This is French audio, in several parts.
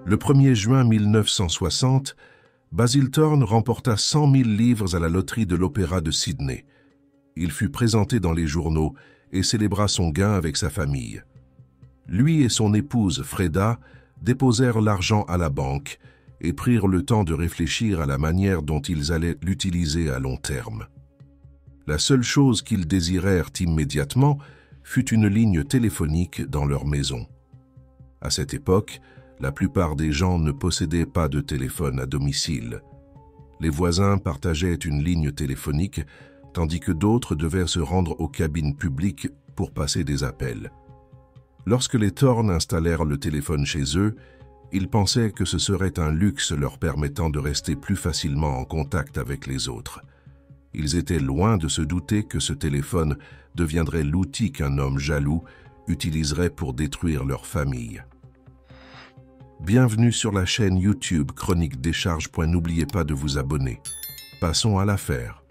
Le 1er juin 1960, Basil Thorne remporta 100 000 livres à la loterie de l'Opéra de Sydney. Il fut présenté dans les journaux et célébra son gain avec sa famille. Lui et son épouse Freda déposèrent l'argent à la banque et prirent le temps de réfléchir à la manière dont ils allaient l'utiliser à long terme. La seule chose qu'ils désirèrent immédiatement fut une ligne téléphonique dans leur maison. À cette époque, la plupart des gens ne possédaient pas de téléphone à domicile. Les voisins partageaient une ligne téléphonique, tandis que d'autres devaient se rendre aux cabines publiques pour passer des appels. Lorsque les Thorne installèrent le téléphone chez eux, ils pensaient que ce serait un luxe leur permettant de rester plus facilement en contact avec les autres. Ils étaient loin de se douter que ce téléphone deviendrait l'outil qu'un homme jaloux utiliserait pour détruire leur famille. Bienvenue sur la chaîne YouTube Chronique Décharge. N'oubliez pas de vous abonner. Passons à l'affaire.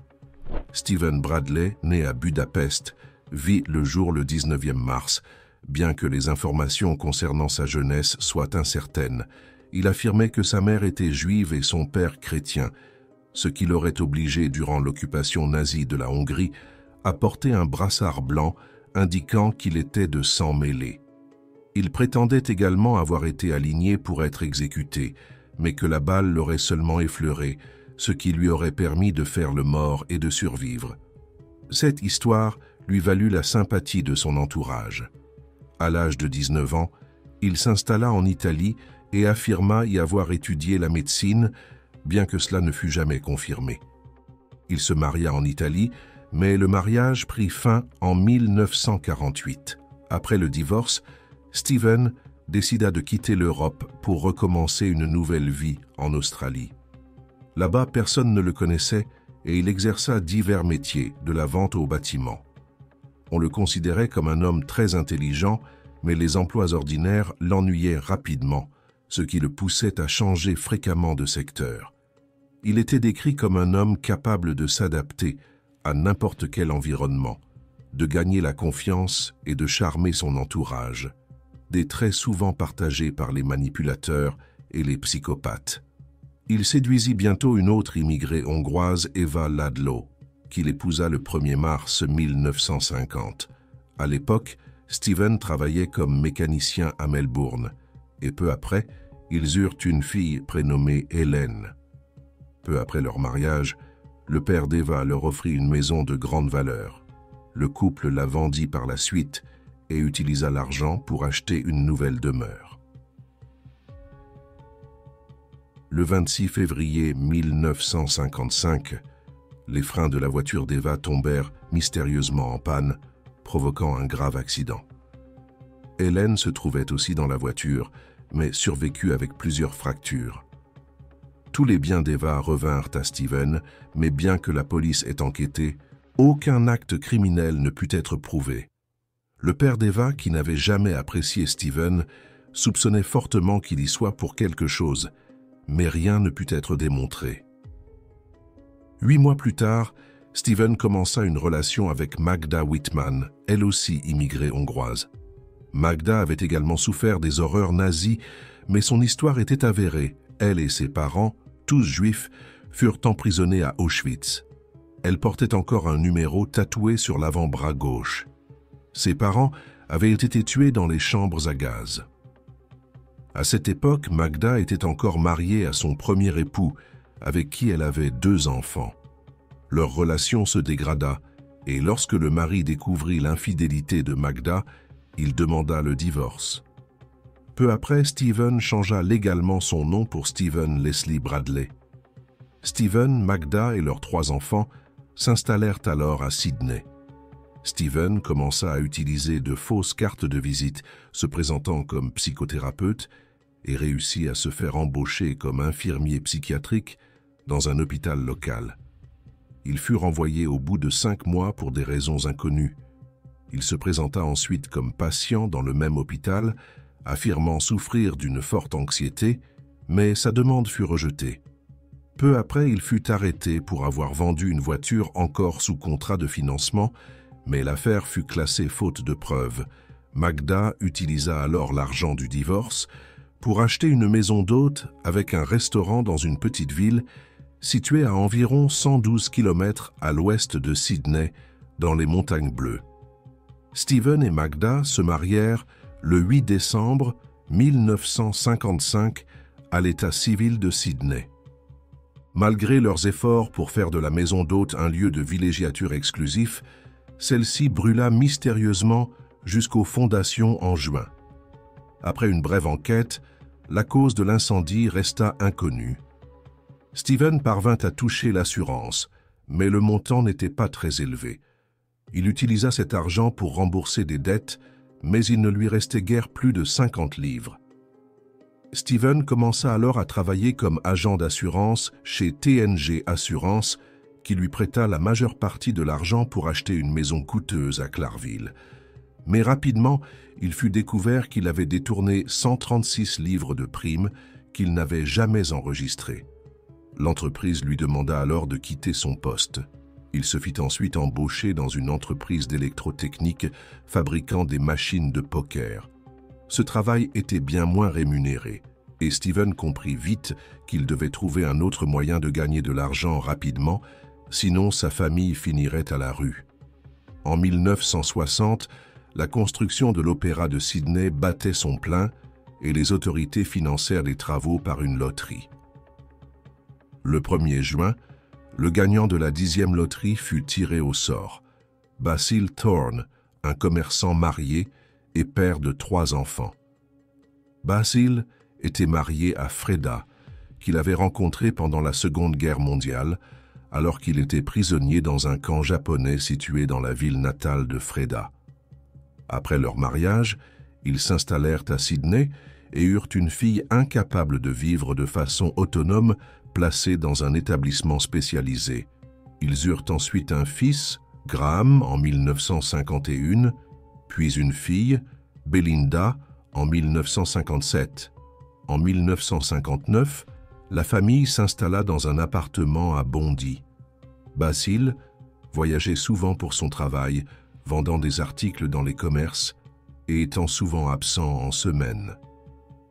Stephen Bradley, né à Budapest, vit le jour le 19e mars. Bien que les informations concernant sa jeunesse soient incertaines, il affirmait que sa mère était juive et son père chrétien, ce qui l'aurait obligé, durant l'occupation nazie de la Hongrie, à porter un brassard blanc indiquant qu'il était de sang mêlé. Il prétendait également avoir été aligné pour être exécuté, mais que la balle l'aurait seulement effleuré, ce qui lui aurait permis de faire le mort et de survivre. Cette histoire lui valut la sympathie de son entourage. À l'âge de 19 ans, il s'installa en Italie et affirma y avoir étudié la médecine, bien que cela ne fût jamais confirmé. Il se maria en Italie, mais le mariage prit fin en 1948. Après le divorce, Stephen décida de quitter l'Europe pour recommencer une nouvelle vie en Australie. Là-bas, personne ne le connaissait et il exerça divers métiers, de la vente au bâtiment. On le considérait comme un homme très intelligent, mais les emplois ordinaires l'ennuyaient rapidement, ce qui le poussait à changer fréquemment de secteur. Il était décrit comme un homme capable de s'adapter à n'importe quel environnement, de gagner la confiance et de charmer son entourage, des traits souvent partagés par les manipulateurs et les psychopathes. Il séduisit bientôt une autre immigrée hongroise, Eva Ladlo, qu'il épousa le 1er mars 1950. À l'époque, Stephen travaillait comme mécanicien à Melbourne, et peu après, ils eurent une fille prénommée Hélène. Peu après leur mariage, le père d'Eva leur offrit une maison de grande valeur. Le couple la vendit par la suite et utilisa l'argent pour acheter une nouvelle demeure. Le 26 février 1955, les freins de la voiture d'Eva tombèrent mystérieusement en panne, provoquant un grave accident. Hélène se trouvait aussi dans la voiture, mais survécut avec plusieurs fractures. Tous les biens d'Eva revinrent à Stephen, mais bien que la police ait enquêté, aucun acte criminel ne put être prouvé. Le père d'Eva, qui n'avait jamais apprécié Stephen, soupçonnait fortement qu'il y soit pour quelque chose, mais rien ne put être démontré. 8 mois plus tard, Stephen commença une relation avec Magda Whitman, elle aussi immigrée hongroise. Magda avait également souffert des horreurs nazies, mais son histoire était avérée. Elle et ses parents, tous juifs, furent emprisonnés à Auschwitz. Elle portait encore un numéro tatoué sur l'avant-bras gauche. Ses parents avaient été tués dans les chambres à gaz. À cette époque, Magda était encore mariée à son premier époux, avec qui elle avait 2 enfants. Leur relation se dégrada, et lorsque le mari découvrit l'infidélité de Magda, il demanda le divorce. Peu après, Stephen changea légalement son nom pour Stephen Leslie Bradley. Stephen, Magda et leurs 3 enfants s'installèrent alors à Sydney. Stephen commença à utiliser de fausses cartes de visite, se présentant comme psychothérapeute, et réussit à se faire embaucher comme infirmier psychiatrique dans un hôpital local. Il fut renvoyé au bout de 5 mois pour des raisons inconnues. Il se présenta ensuite comme patient dans le même hôpital, affirmant souffrir d'une forte anxiété, mais sa demande fut rejetée. Peu après, il fut arrêté pour avoir vendu une voiture encore sous contrat de financement, mais l'affaire fut classée faute de preuves. Magda utilisa alors l'argent du divorce pour acheter une maison d'hôte avec un restaurant dans une petite ville située à environ 112 km à l'ouest de Sydney, dans les Montagnes Bleues. Steven et Magda se marièrent le 8 décembre 1955 à l'état civil de Sydney. Malgré leurs efforts pour faire de la maison d'hôte un lieu de villégiature exclusif, celle-ci brûla mystérieusement jusqu'aux fondations en juin. Après une brève enquête, la cause de l'incendie resta inconnue. Steven parvint à toucher l'assurance, mais le montant n'était pas très élevé. Il utilisa cet argent pour rembourser des dettes, mais il ne lui restait guère plus de 50 livres. Steven commença alors à travailler comme agent d'assurance chez TNG Assurance, qui lui prêta la majeure partie de l'argent pour acheter une maison coûteuse à Clarville. Mais rapidement, il fut découvert qu'il avait détourné 136 livres de primes qu'il n'avait jamais enregistrées. L'entreprise lui demanda alors de quitter son poste. Il se fit ensuite embaucher dans une entreprise d'électrotechnique fabriquant des machines de poker. Ce travail était bien moins rémunéré, et Steven comprit vite qu'il devait trouver un autre moyen de gagner de l'argent rapidement, sinon sa famille finirait à la rue. En 1960, la construction de l'Opéra de Sydney battait son plein et les autorités financèrent les travaux par une loterie. Le 1er juin, le gagnant de la 10e loterie fut tiré au sort. Basil Thorne, un commerçant marié et père de 3 enfants. Basil était marié à Freda, qu'il avait rencontrée pendant la Seconde Guerre mondiale, alors qu'il était prisonnier dans un camp japonais situé dans la ville natale de Freda. Après leur mariage, ils s'installèrent à Sydney et eurent une fille incapable de vivre de façon autonome, placée dans un établissement spécialisé. Ils eurent ensuite un fils, Graham, en 1951, puis une fille, Belinda, en 1957. En 1959, la famille s'installa dans un appartement à Bondy. Basil voyageait souvent pour son travail, vendant des articles dans les commerces et étant souvent absent en semaine.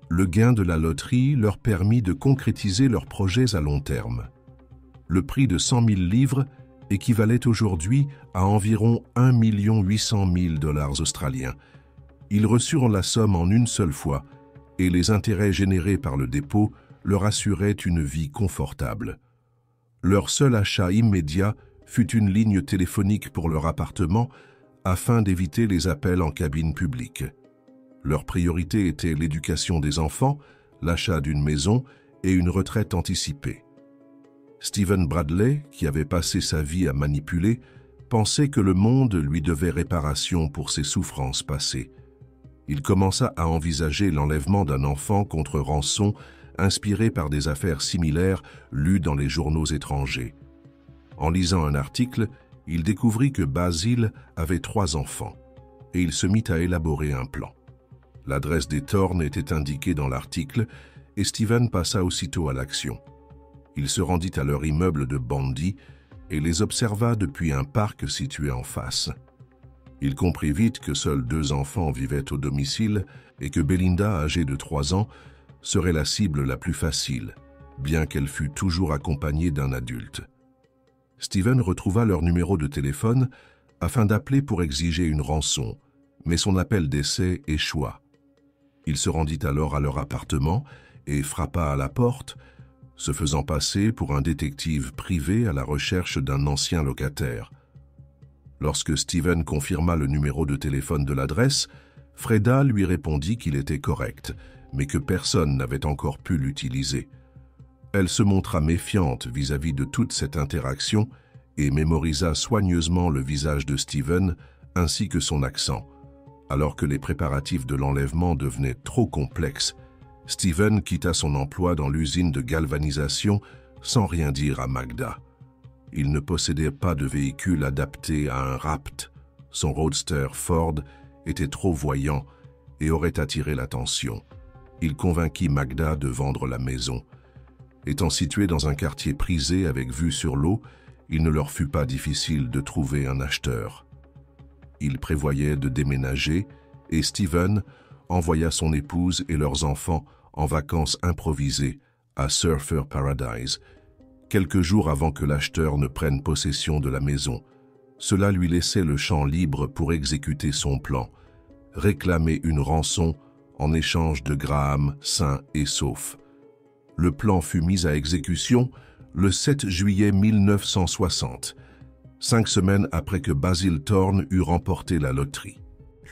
Le gain de la loterie leur permit de concrétiser leurs projets à long terme. Le prix de 100 000 livres équivalait aujourd'hui à environ 1 800 000 $ australiens. Ils reçurent la somme en une seule fois et les intérêts générés par le dépôt leur assuraient une vie confortable. Leur seul achat immédiat fut une ligne téléphonique pour leur appartement afin d'éviter les appels en cabine publique. Leur priorité était l'éducation des enfants, l'achat d'une maison et une retraite anticipée. Steven Bradley, qui avait passé sa vie à manipuler, pensait que le monde lui devait réparation pour ses souffrances passées. Il commença à envisager l'enlèvement d'un enfant contre rançon, inspiré par des affaires similaires lues dans les journaux étrangers. En lisant un article, il découvrit que Basil avait 3 enfants, et il se mit à élaborer un plan. L'adresse des Thorne était indiquée dans l'article, et Steven passa aussitôt à l'action. Il se rendit à leur immeuble de Bondy et les observa depuis un parc situé en face. Il comprit vite que seuls 2 enfants vivaient au domicile et que Belinda, âgée de 3 ans, serait la cible la plus facile, bien qu'elle fût toujours accompagnée d'un adulte. Steven retrouva leur numéro de téléphone afin d'appeler pour exiger une rançon, mais son appel d'essai échoua. Il se rendit alors à leur appartement et frappa à la porte, se faisant passer pour un détective privé à la recherche d'un ancien locataire. Lorsque Steven confirma le numéro de téléphone de l'adresse, Freda lui répondit qu'il était correct, mais que personne n'avait encore pu l'utiliser. Elle se montra méfiante vis-à-vis de toute cette interaction et mémorisa soigneusement le visage de Steven ainsi que son accent. Alors que les préparatifs de l'enlèvement devenaient trop complexes, Steven quitta son emploi dans l'usine de galvanisation sans rien dire à Magda. Il ne possédait pas de véhicule adapté à un rapt. Son roadster Ford était trop voyant et aurait attiré l'attention. Il convainquit Magda de vendre la maison. Étant situé dans un quartier prisé avec vue sur l'eau, il ne leur fut pas difficile de trouver un acheteur. Ils prévoyaient de déménager et Steven envoya son épouse et leurs enfants en vacances improvisées à Surfer Paradise, quelques jours avant que l'acheteur ne prenne possession de la maison. Cela lui laissait le champ libre pour exécuter son plan, réclamer une rançon en échange de Graham sain et sauf. Le plan fut mis à exécution le 7 juillet 1960, 5 semaines après que Basil Thorne eut remporté la loterie.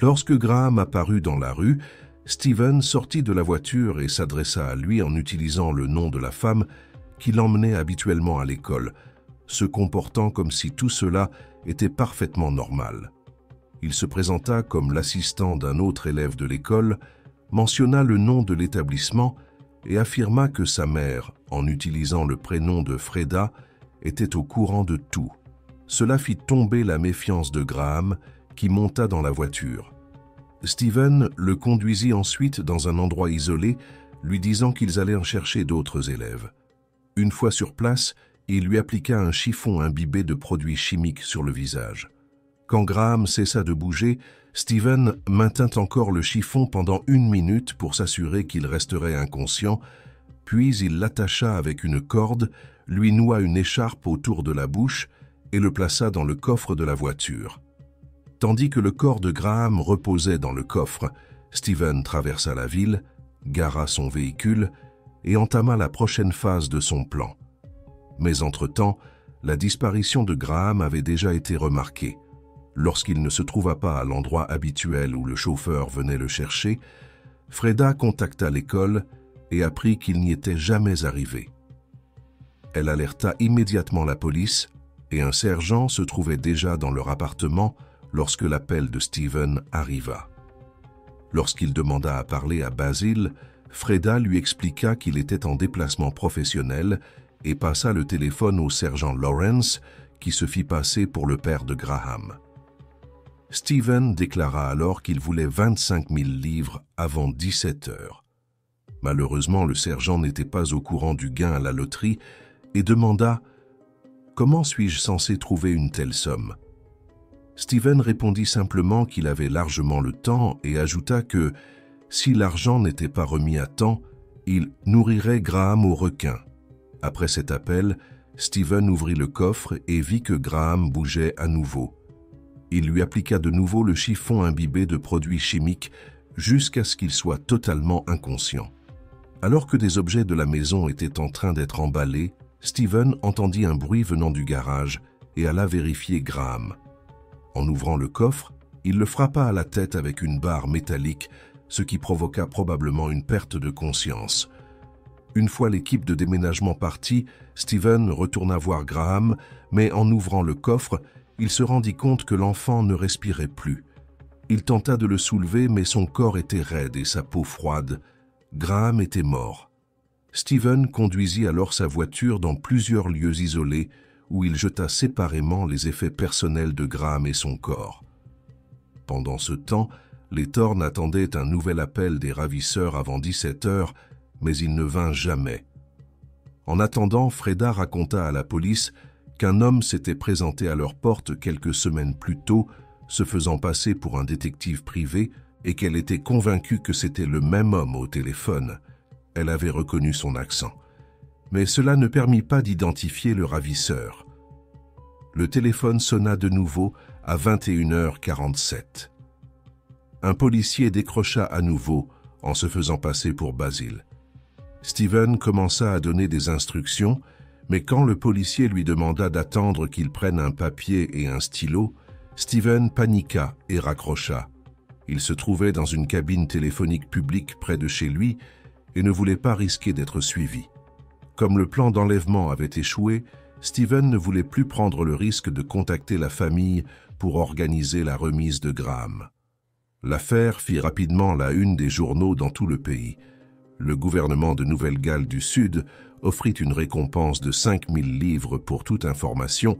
Lorsque Graham apparut dans la rue, Steven sortit de la voiture et s'adressa à lui en utilisant le nom de la femme qui l'emmenait habituellement à l'école, se comportant comme si tout cela était parfaitement normal. Il se présenta comme l'assistant d'un autre élève de l'école, mentionna le nom de l'établissement et affirma que sa mère, en utilisant le prénom de Freda, était au courant de tout. Cela fit tomber la méfiance de Graham, qui monta dans la voiture. Steven le conduisit ensuite dans un endroit isolé, lui disant qu'ils allaient en chercher d'autres élèves. Une fois sur place, il lui appliqua un chiffon imbibé de produits chimiques sur le visage. Quand Graham cessa de bouger, Steven maintint encore le chiffon pendant 1 minute pour s'assurer qu'il resterait inconscient, puis il l'attacha avec une corde, lui noua une écharpe autour de la bouche et le plaça dans le coffre de la voiture. Tandis que le corps de Graham reposait dans le coffre, Steven traversa la ville, gara son véhicule et entama la prochaine phase de son plan. Mais entre-temps, la disparition de Graham avait déjà été remarquée. Lorsqu'il ne se trouva pas à l'endroit habituel où le chauffeur venait le chercher, Freda contacta l'école et apprit qu'il n'y était jamais arrivé. Elle alerta immédiatement la police et un sergent se trouvait déjà dans leur appartement lorsque l'appel de Steven arriva. Lorsqu'il demanda à parler à Basil, Freda lui expliqua qu'il était en déplacement professionnel et passa le téléphone au sergent Lawrence, qui se fit passer pour le père de Graham. Steven déclara alors qu'il voulait 25 000 livres avant 17 heures. Malheureusement, le sergent n'était pas au courant du gain à la loterie et demanda « Comment suis-je censé trouver une telle somme ?» Steven répondit simplement qu'il avait largement le temps et ajouta que, si l'argent n'était pas remis à temps, il nourrirait Graham au requin. Après cet appel, Steven ouvrit le coffre et vit que Graham bougeait à nouveau. Il lui appliqua de nouveau le chiffon imbibé de produits chimiques jusqu'à ce qu'il soit totalement inconscient. Alors que des objets de la maison étaient en train d'être emballés, Steven entendit un bruit venant du garage et alla vérifier Graham. En ouvrant le coffre, il le frappa à la tête avec une barre métallique, ce qui provoqua probablement une perte de conscience. Une fois l'équipe de déménagement partie, Steven retourna voir Graham, mais en ouvrant le coffre, il se rendit compte que l'enfant ne respirait plus. Il tenta de le soulever, mais son corps était raide et sa peau froide. Graham était mort. Steven conduisit alors sa voiture dans plusieurs lieux isolés, où il jeta séparément les effets personnels de Graham et son corps. Pendant ce temps, les Thorne attendaient un nouvel appel des ravisseurs avant 17 heures, mais il ne vint jamais. En attendant, Freda raconta à la police qu'un homme s'était présenté à leur porte quelques semaines plus tôt, se faisant passer pour un détective privé, et qu'elle était convaincue que c'était le même homme au téléphone. Elle avait reconnu son accent. Mais cela ne permit pas d'identifier le ravisseur. Le téléphone sonna de nouveau à 21h47. Un policier décrocha à nouveau en se faisant passer pour Basil. Steven commença à donner des instructions, mais quand le policier lui demanda d'attendre qu'il prenne un papier et un stylo, Steven paniqua et raccrocha. Il se trouvait dans une cabine téléphonique publique près de chez lui et ne voulait pas risquer d'être suivi. Comme le plan d'enlèvement avait échoué, Steven ne voulait plus prendre le risque de contacter la famille pour organiser la remise de Graham. L'affaire fit rapidement la une des journaux dans tout le pays. Le gouvernement de Nouvelle-Galles du Sud offrit une récompense de 5 000 livres pour toute information.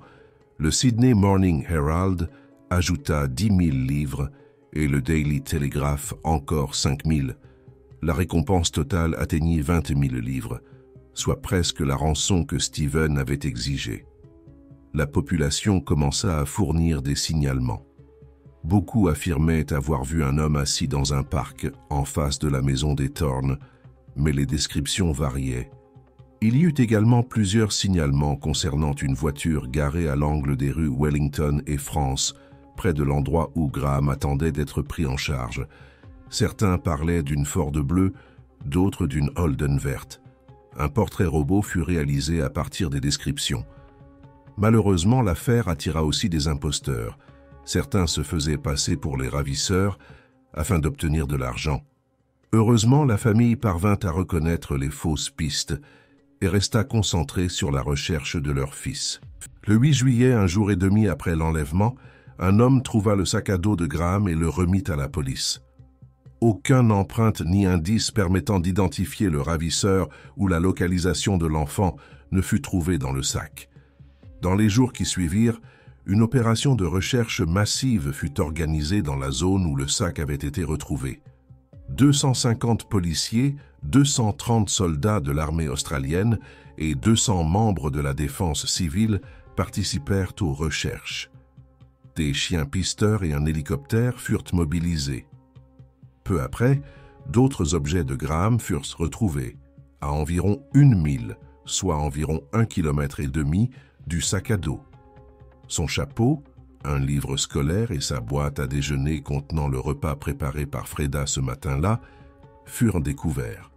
Le Sydney Morning Herald ajouta 10 000 livres et le Daily Telegraph encore 5 000. La récompense totale atteignit 20 000 livres, soit presque la rançon que Steven avait exigée. La population commença à fournir des signalements. Beaucoup affirmaient avoir vu un homme assis dans un parc en face de la maison des Thorne, mais les descriptions variaient. Il y eut également plusieurs signalements concernant une voiture garée à l'angle des rues Wellington et France, près de l'endroit où Graham attendait d'être pris en charge. Certains parlaient d'une Ford bleue, d'autres d'une Holden verte. Un portrait robot fut réalisé à partir des descriptions. Malheureusement, l'affaire attira aussi des imposteurs. Certains se faisaient passer pour les ravisseurs afin d'obtenir de l'argent. Heureusement, la famille parvint à reconnaître les fausses pistes et resta concentrée sur la recherche de leur fils. Le 8 juillet, un jour et demi après l'enlèvement, un homme trouva le sac à dos de Graham et le remit à la police. Aucune empreinte ni indice permettant d'identifier le ravisseur ou la localisation de l'enfant ne fut trouvé dans le sac. Dans les jours qui suivirent, une opération de recherche massive fut organisée dans la zone où le sac avait été retrouvé. 250 policiers, 230 soldats de l'armée australienne et 200 membres de la défense civile participèrent aux recherches. Des chiens pisteurs et un hélicoptère furent mobilisés. Peu après, d'autres objets de Graham furent retrouvés, à environ 1 mille, soit environ 1,5 km du sac à dos. Son chapeau, un livre scolaire et sa boîte à déjeuner contenant le repas préparé par Freda ce matin-là furent découverts.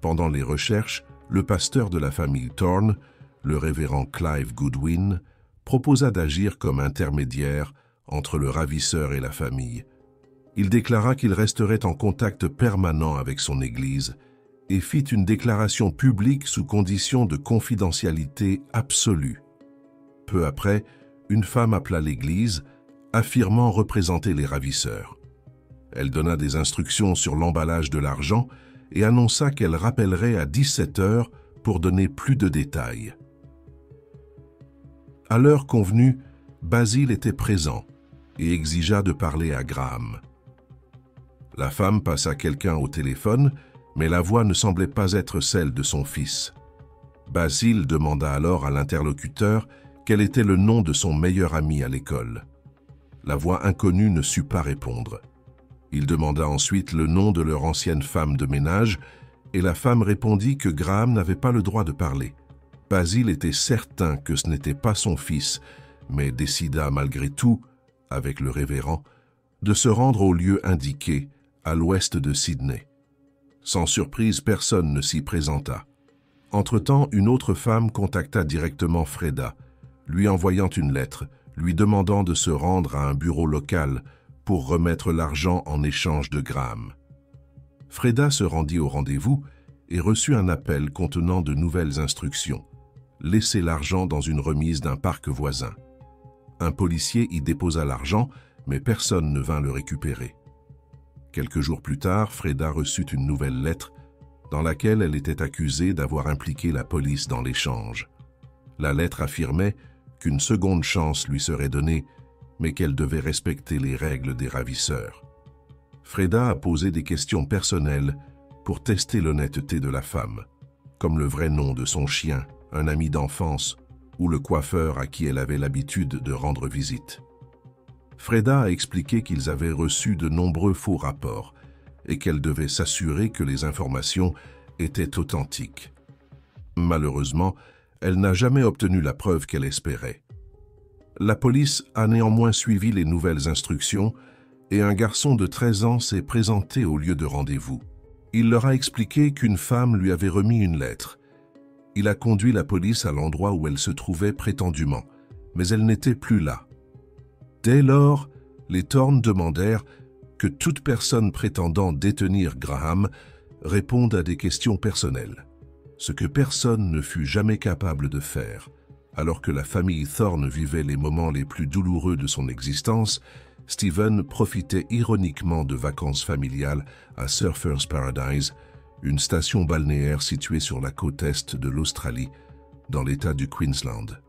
Pendant les recherches, le pasteur de la famille Thorne, le révérend Clive Goodwin, proposa d'agir comme intermédiaire entre le ravisseur et la famille. Il déclara qu'il resterait en contact permanent avec son Église et fit une déclaration publique sous condition de confidentialité absolue. Peu après, une femme appela l'Église, affirmant représenter les ravisseurs. Elle donna des instructions sur l'emballage de l'argent et annonça qu'elle rappellerait à 17 heures pour donner plus de détails. À l'heure convenue, Basil était présent et exigea de parler à Graham. La femme passa quelqu'un au téléphone, mais la voix ne semblait pas être celle de son fils. Basil demanda alors à l'interlocuteur quel était le nom de son meilleur ami à l'école. La voix inconnue ne sut pas répondre. Il demanda ensuite le nom de leur ancienne femme de ménage et la femme répondit que Graham n'avait pas le droit de parler. Basil était certain que ce n'était pas son fils, mais décida malgré tout, avec le révérend, de se rendre au lieu indiqué, à l'ouest de Sydney. Sans surprise, personne ne s'y présenta. Entre-temps, une autre femme contacta directement Freda, lui envoyant une lettre, lui demandant de se rendre à un bureau local pour remettre l'argent en échange de Graham. Freda se rendit au rendez-vous et reçut un appel contenant de nouvelles instructions. Laisser l'argent dans une remise d'un parc voisin. Un policier y déposa l'argent, mais personne ne vint le récupérer. Quelques jours plus tard, Freda reçut une nouvelle lettre dans laquelle elle était accusée d'avoir impliqué la police dans l'échange. La lettre affirmait qu'une seconde chance lui serait donnée, mais qu'elle devait respecter les règles des ravisseurs. Freda a posé des questions personnelles pour tester l'honnêteté de la femme, comme le vrai nom de son chien, un ami d'enfance ou le coiffeur à qui elle avait l'habitude de rendre visite. Freda a expliqué qu'ils avaient reçu de nombreux faux rapports et qu'elle devait s'assurer que les informations étaient authentiques. Malheureusement, elle n'a jamais obtenu la preuve qu'elle espérait. La police a néanmoins suivi les nouvelles instructions et un garçon de 13 ans s'est présenté au lieu de rendez-vous. Il leur a expliqué qu'une femme lui avait remis une lettre. Il a conduit la police à l'endroit où elle se trouvait prétendument, mais elle n'était plus là. Dès lors, les Thorne demandèrent que toute personne prétendant détenir Graham réponde à des questions personnelles, ce que personne ne fut jamais capable de faire. Alors que la famille Thorne vivait les moments les plus douloureux de son existence, Stephen profitait ironiquement de vacances familiales à Surfers Paradise, une station balnéaire située sur la côte est de l'Australie, dans l'État du Queensland.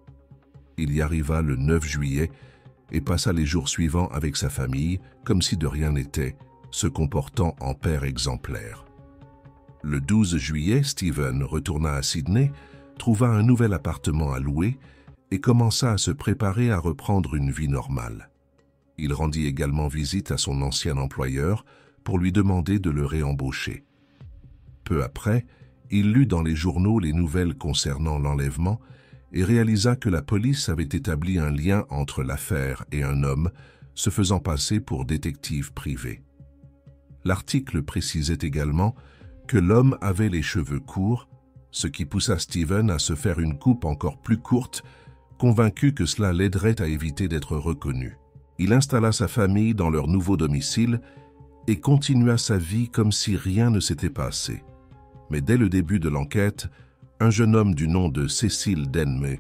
Il y arriva le 9 juillet et passa les jours suivants avec sa famille, comme si de rien n'était, se comportant en père exemplaire. Le 12 juillet, Stephen retourna à Sydney, trouva un nouvel appartement à louer et commença à se préparer à reprendre une vie normale. Il rendit également visite à son ancien employeur pour lui demander de le réembaucher. Peu après, il lut dans les journaux les nouvelles concernant l'enlèvement et réalisa que la police avait établi un lien entre l'affaire et un homme se faisant passer pour détective privé. L'article précisait également que l'homme avait les cheveux courts, ce qui poussa Steven à se faire une coupe encore plus courte, convaincu que cela l'aiderait à éviter d'être reconnu. Il installa sa famille dans leur nouveau domicile et continua sa vie comme si rien ne s'était passé. Mais dès le début de l'enquête, un jeune homme du nom de Cecil Denme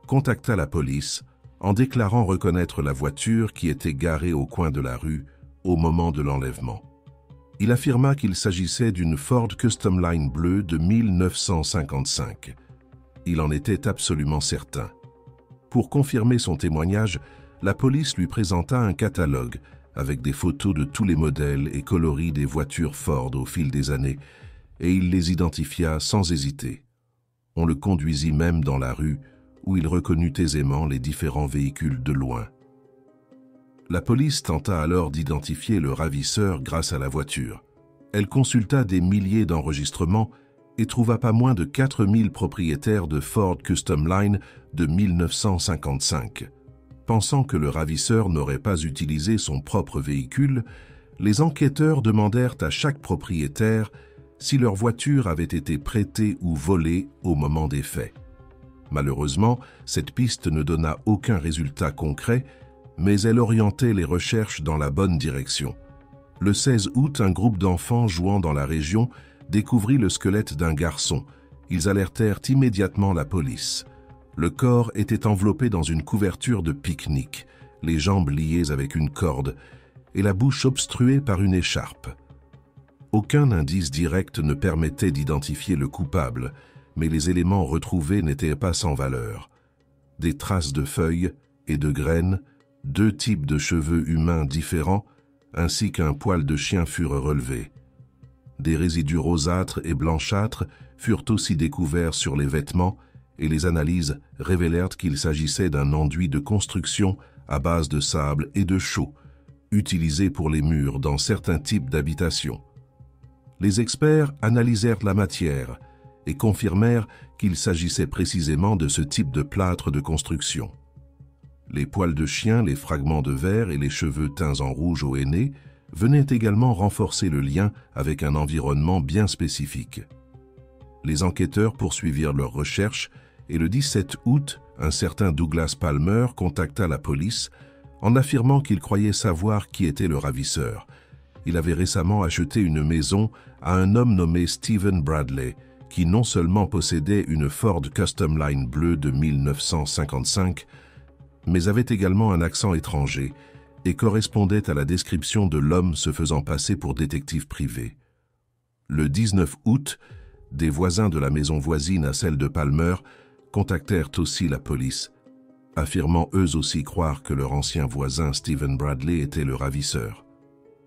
contacta la police en déclarant reconnaître la voiture qui était garée au coin de la rue au moment de l'enlèvement. Il affirma qu'il s'agissait d'une Ford Custom Line bleue de 1955. Il en était absolument certain. Pour confirmer son témoignage, la police lui présenta un catalogue avec des photos de tous les modèles et coloris des voitures Ford au fil des années, et il les identifia sans hésiter. On le conduisit même dans la rue, où il reconnut aisément les différents véhicules de loin. La police tenta alors d'identifier le ravisseur grâce à la voiture. Elle consulta des milliers d'enregistrements et trouva pas moins de 4000 propriétaires de Ford Custom Line de 1955. Pensant que le ravisseur n'aurait pas utilisé son propre véhicule, les enquêteurs demandèrent à chaque propriétaire si leur voiture avait été prêtée ou volée au moment des faits. Malheureusement, cette piste ne donna aucun résultat concret, mais elle orientait les recherches dans la bonne direction. Le 16 août, un groupe d'enfants jouant dans la région découvrit le squelette d'un garçon. Ils alertèrent immédiatement la police. Le corps était enveloppé dans une couverture de pique-nique, les jambes liées avec une corde et la bouche obstruée par une écharpe. Aucun indice direct ne permettait d'identifier le coupable, mais les éléments retrouvés n'étaient pas sans valeur. Des traces de feuilles et de graines, 2 types de cheveux humains différents, ainsi qu'un poil de chien furent relevés. Des résidus rosâtres et blanchâtres furent aussi découverts sur les vêtements et les analyses révélèrent qu'il s'agissait d'un enduit de construction à base de sable et de chaux, utilisé pour les murs dans certains types d'habitations. Les experts analysèrent la matière et confirmèrent qu'il s'agissait précisément de ce type de plâtre de construction. Les poils de chien, les fragments de verre et les cheveux teints en rouge au henné venaient également renforcer le lien avec un environnement bien spécifique. Les enquêteurs poursuivirent leurs recherches et le 17 août, un certain Douglas Palmer contacta la police en affirmant qu'il croyait savoir qui était le ravisseur. Il avait récemment acheté une maison à un homme nommé Steven Bradley, qui non seulement possédait une Ford Custom Line bleue de 1955, mais avait également un accent étranger et correspondait à la description de l'homme se faisant passer pour détective privé. Le 19 août, des voisins de la maison voisine à celle de Palmer contactèrent aussi la police, affirmant eux aussi croire que leur ancien voisin Steven Bradley était le ravisseur.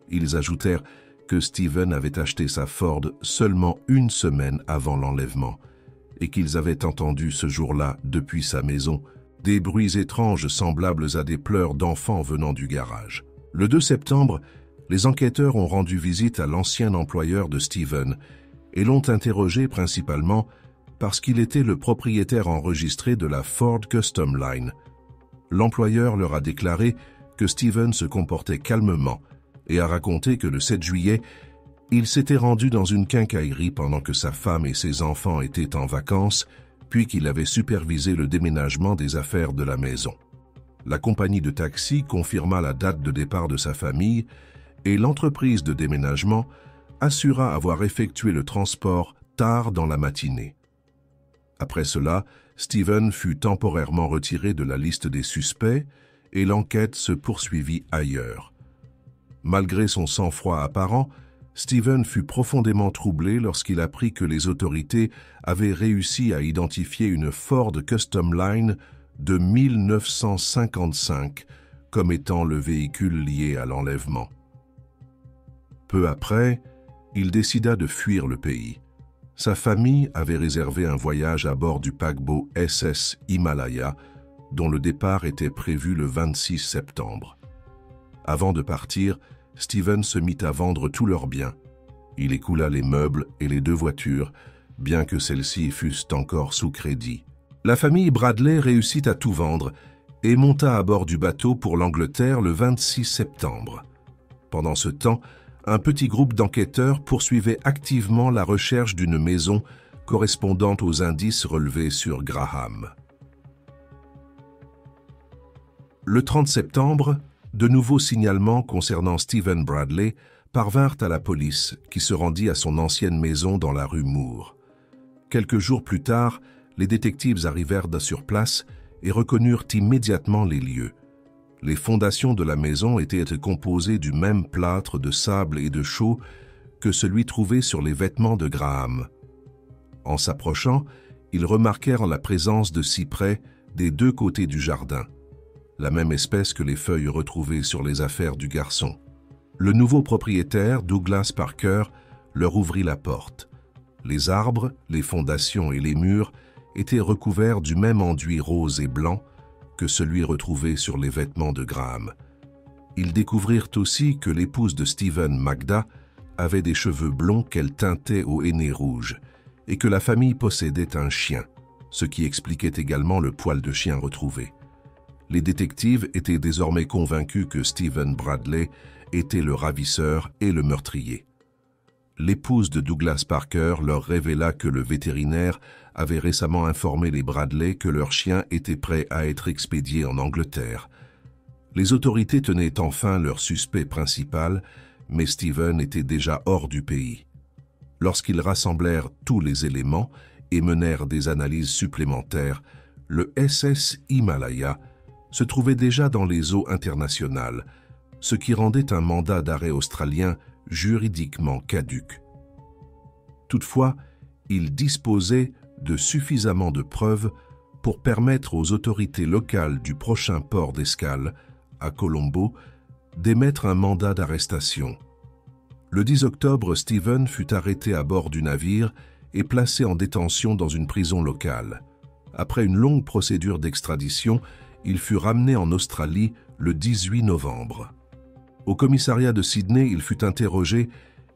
Ils ajoutèrent que Steven avait acheté sa Ford seulement 1 semaine avant l'enlèvement et qu'ils avaient entendu ce jour-là, depuis sa maison, des bruits étranges semblables à des pleurs d'enfants venant du garage. Le 2 septembre, les enquêteurs ont rendu visite à l'ancien employeur de Steven et l'ont interrogé principalement parce qu'il était le propriétaire enregistré de la Ford Custom Line. L'employeur leur a déclaré que Steven se comportait calmement et a raconté que le 7 juillet, il s'était rendu dans une quincaillerie pendant que sa femme et ses enfants étaient en vacances, puis qu'il avait supervisé le déménagement des affaires de la maison. La compagnie de taxi confirma la date de départ de sa famille et l'entreprise de déménagement assura avoir effectué le transport tard dans la matinée. Après cela, Steven fut temporairement retiré de la liste des suspects et l'enquête se poursuivit ailleurs. Malgré son sang-froid apparent, Steven fut profondément troublé lorsqu'il apprit que les autorités avaient réussi à identifier une Ford Custom Line de 1955 comme étant le véhicule lié à l'enlèvement. Peu après, il décida de fuir le pays. Sa famille avait réservé un voyage à bord du paquebot SS Himalaya, dont le départ était prévu le 26 septembre. Avant de partir, Steven se mit à vendre tous leurs biens. Il écoula les meubles et les 2 voitures, bien que celles-ci fussent encore sous crédit. La famille Bradley réussit à tout vendre et monta à bord du bateau pour l'Angleterre le 26 septembre. Pendant ce temps, un petit groupe d'enquêteurs poursuivait activement la recherche d'une maison correspondant aux indices relevés sur Graham. Le 30 septembre, de nouveaux signalements concernant Stephen Bradley parvinrent à la police, qui se rendit à son ancienne maison dans la rue Moore. Quelques jours plus tard, les détectives arrivèrent sur place et reconnurent immédiatement les lieux. Les fondations de la maison étaient composées du même plâtre de sable et de chaux que celui trouvé sur les vêtements de Graham. En s'approchant, ils remarquèrent la présence de cyprès des 2 côtés du jardin, la même espèce que les feuilles retrouvées sur les affaires du garçon. Le nouveau propriétaire, Douglas Parker, leur ouvrit la porte. Les arbres, les fondations et les murs étaient recouverts du même enduit rose et blanc que celui retrouvé sur les vêtements de Graham. Ils découvrirent aussi que l'épouse de Stephen, Magda, avait des cheveux blonds qu'elle teintait au henné rouge et que la famille possédait un chien, ce qui expliquait également le poil de chien retrouvé. Les détectives étaient désormais convaincus que Stephen Bradley était le ravisseur et le meurtrier. L'épouse de Douglas Parker leur révéla que le vétérinaire avait récemment informé les Bradley que leur chien était prêt à être expédié en Angleterre. Les autorités tenaient enfin leur suspect principal, mais Stephen était déjà hors du pays. Lorsqu'ils rassemblèrent tous les éléments et menèrent des analyses supplémentaires, le SS Himalaya se trouvait déjà dans les eaux internationales, ce qui rendait un mandat d'arrêt australien juridiquement caduc. Toutefois, il disposait de suffisamment de preuves pour permettre aux autorités locales du prochain port d'escale, à Colombo, d'émettre un mandat d'arrestation. Le 10 octobre, Stephen fut arrêté à bord du navire et placé en détention dans une prison locale. Après une longue procédure d'extradition, il fut ramené en Australie le 18 novembre. Au commissariat de Sydney, il fut interrogé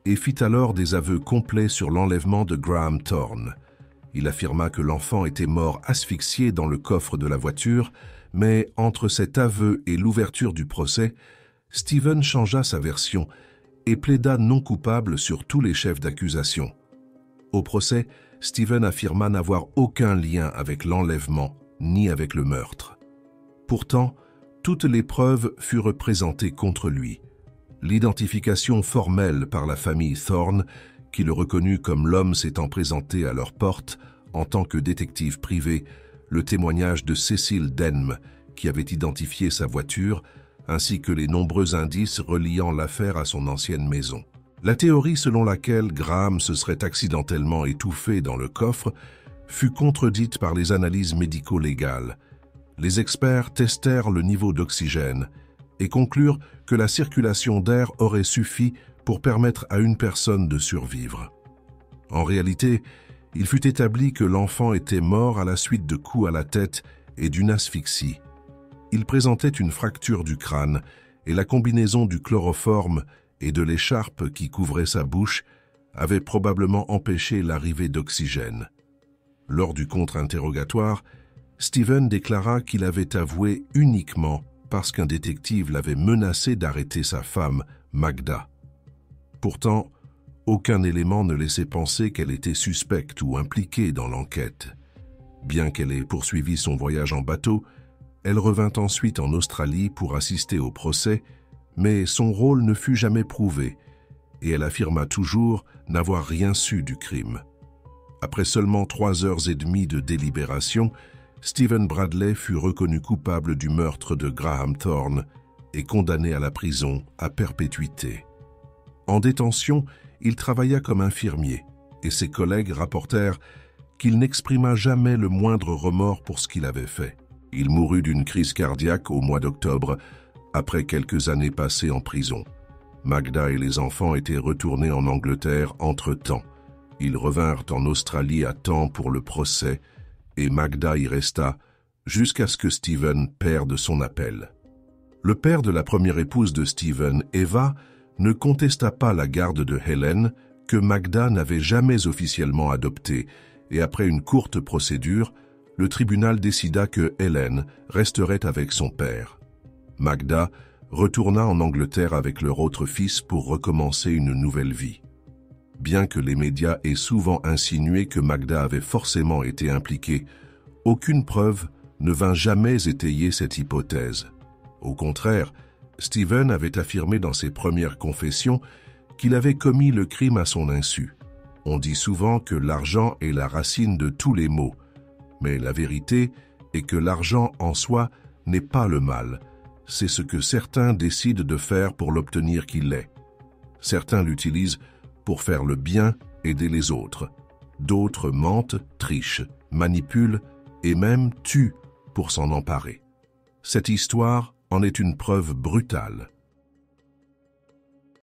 et fit alors des aveux complets sur l'enlèvement de Graham Thorne. Il affirma que l'enfant était mort asphyxié dans le coffre de la voiture, mais entre cet aveu et l'ouverture du procès, Stephen changea sa version et plaida non coupable sur tous les chefs d'accusation. Au procès, Stephen affirma n'avoir aucun lien avec l'enlèvement ni avec le meurtre. Pourtant, toutes les preuves furent présentées contre lui. L'identification formelle par la famille Thorne, qui le reconnut comme l'homme s'étant présenté à leur porte en tant que détective privé, le témoignage de Cecil Denham, qui avait identifié sa voiture, ainsi que les nombreux indices reliant l'affaire à son ancienne maison. La théorie selon laquelle Graham se serait accidentellement étouffé dans le coffre fut contredite par les analyses médico-légales. Les experts testèrent le niveau d'oxygène et conclurent que la circulation d'air aurait suffi pour permettre à une personne de survivre. En réalité, il fut établi que l'enfant était mort à la suite de coups à la tête et d'une asphyxie. Il présentait une fracture du crâne et la combinaison du chloroforme et de l'écharpe qui couvrait sa bouche avait probablement empêché l'arrivée d'oxygène. Lors du contre-interrogatoire, Stephen déclara qu'il avait avoué uniquement parce qu'un détective l'avait menacé d'arrêter sa femme, Magda. Pourtant, aucun élément ne laissait penser qu'elle était suspecte ou impliquée dans l'enquête. Bien qu'elle ait poursuivi son voyage en bateau, elle revint ensuite en Australie pour assister au procès, mais son rôle ne fut jamais prouvé et elle affirma toujours n'avoir rien su du crime. Après seulement 3 heures et demie de délibération, Stephen Bradley fut reconnu coupable du meurtre de Graham Thorne et condamné à la prison à perpétuité. En détention, il travailla comme infirmier et ses collègues rapportèrent qu'il n'exprima jamais le moindre remords pour ce qu'il avait fait. Il mourut d'une crise cardiaque au mois d'octobre, après quelques années passées en prison. Magda et les enfants étaient retournés en Angleterre entre-temps. Ils revinrent en Australie à temps pour le procès et Magda y resta jusqu'à ce que Stephen perde son appel. Le père de la première épouse de Stephen, Eva, ne contesta pas la garde de Helen, que Magda n'avait jamais officiellement adopté, et après une courte procédure, le tribunal décida que Hélène resterait avec son père. Magda retourna en Angleterre avec leur autre fils pour recommencer une nouvelle vie. Bien que les médias aient souvent insinué que Magda avait forcément été impliquée, aucune preuve ne vint jamais étayer cette hypothèse. Au contraire, Steven avait affirmé dans ses premières confessions qu'il avait commis le crime à son insu. On dit souvent que l'argent est la racine de tous les maux, mais la vérité est que l'argent en soi n'est pas le mal. C'est ce que certains décident de faire pour l'obtenir qu'il est. Certains l'utilisent pour faire le bien, aider les autres. D'autres mentent, trichent, manipulent et même tuent pour s'en emparer. Cette histoire en est une preuve brutale.